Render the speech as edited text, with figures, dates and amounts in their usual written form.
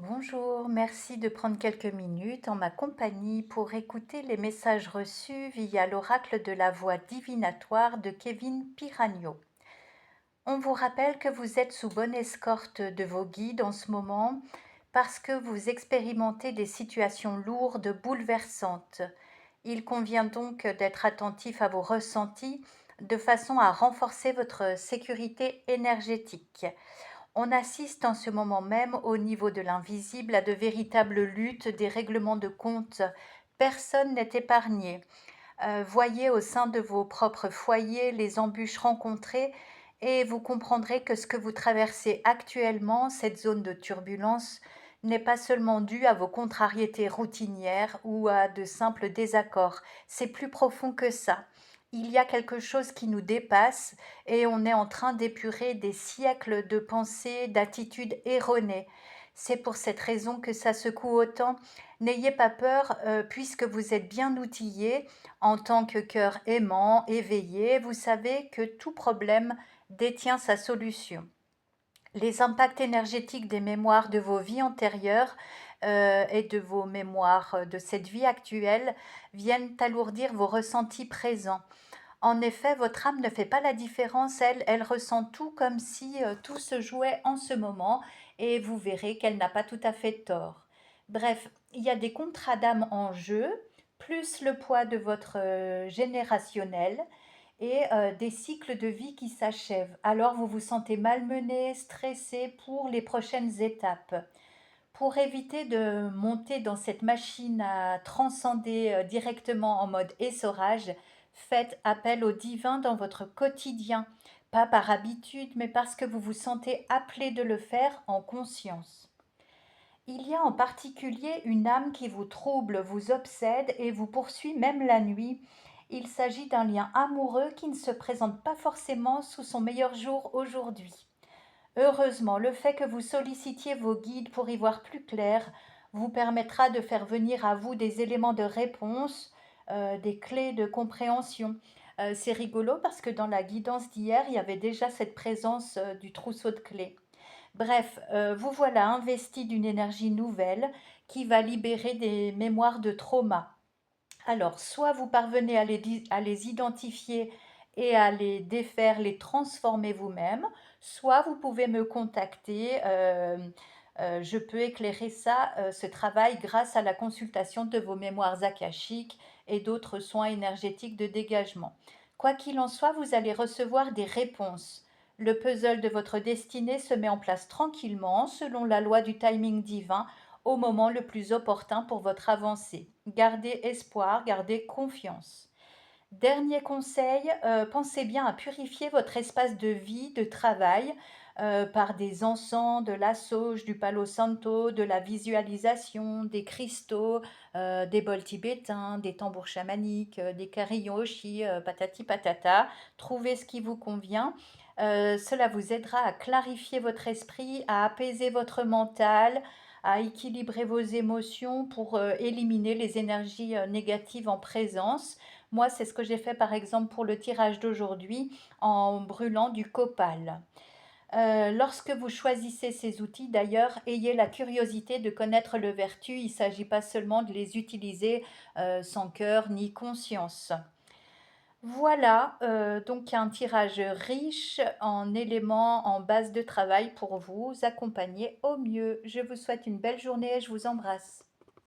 Bonjour, merci de prendre quelques minutes en ma compagnie pour écouter les messages reçus via l'oracle de la voix divinatoire de Kevin Piragno. On vous rappelle que vous êtes sous bonne escorte de vos guides en ce moment parce que vous expérimentez des situations lourdes, bouleversantes. Il convient donc d'être attentif à vos ressentis de façon à renforcer votre sécurité énergétique. On assiste en ce moment même au niveau de l'invisible à de véritables luttes, des règlements de comptes. Personne n'est épargné. Voyez au sein de vos propres foyers les embûches rencontrées et vous comprendrez que ce que vous traversez actuellement, cette zone de turbulence, n'est pas seulement due à vos contrariétés routinières ou à de simples désaccords. C'est plus profond que ça. Il y a quelque chose qui nous dépasse et on est en train d'épurer des siècles de pensées, d'attitudes erronées. C'est pour cette raison que ça secoue autant. N'ayez pas peur, puisque vous êtes bien outillés en tant que cœur aimant, éveillé. Vous savez que tout problème détient sa solution. Les impacts énergétiques des mémoires de vos vies antérieures et de vos mémoires de cette vie actuelle viennent alourdir vos ressentis présents. En effet, votre âme ne fait pas la différence, elle ressent tout comme si tout se jouait en ce moment et vous verrez qu'elle n'a pas tout à fait tort. Bref, il y a des contrats d'âme en jeu, plus le poids de votre générationnel et des cycles de vie qui s'achèvent. Alors vous vous sentez malmené, stressé pour les prochaines étapes. Pour éviter de monter dans cette machine à transcender directement en mode essorage, faites appel au divin dans votre quotidien, pas par habitude, mais parce que vous vous sentez appelé de le faire en conscience. Il y a en particulier une âme qui vous trouble, vous obsède et vous poursuit même la nuit. Il s'agit d'un lien amoureux qui ne se présente pas forcément sous son meilleur jour aujourd'hui. Heureusement, le fait que vous sollicitiez vos guides pour y voir plus clair vous permettra de faire venir à vous des éléments de réponse, des clés de compréhension. C'est rigolo parce que dans la guidance d'hier, il y avait déjà cette présence du trousseau de clés. Bref, vous voilà investi d'une énergie nouvelle qui va libérer des mémoires de trauma. Alors, soit vous parvenez à les identifier et à les défaire, les transformer vous-même, soit vous pouvez me contacter. Je peux éclairer ça, ce travail grâce à la consultation de vos mémoires akashiques et d'autres soins énergétiques de dégagement. Quoi qu'il en soit, vous allez recevoir des réponses. Le puzzle de votre destinée se met en place tranquillement selon la loi du timing divin au moment le plus opportun pour votre avancée. Gardez espoir, gardez confiance. Dernier conseil, pensez bien à purifier votre espace de vie, de travail, par des encens, de la sauge, du palo santo, de la visualisation, des cristaux, des bols tibétains, des tambours chamaniques, des carillons oshi, patati patata. Trouvez ce qui vous convient. Cela vous aidera à clarifier votre esprit, à apaiser votre mental, à équilibrer vos émotions pour éliminer les énergies négatives en présence. Moi, c'est ce que j'ai fait par exemple pour le tirage d'aujourd'hui en brûlant du copal. Lorsque vous choisissez ces outils, d'ailleurs, ayez la curiosité de connaître le vertu. Il ne s'agit pas seulement de les utiliser sans cœur ni conscience. Voilà, donc un tirage riche en éléments, en base de travail pour vous accompagner au mieux. Je vous souhaite une belle journée et je vous embrasse.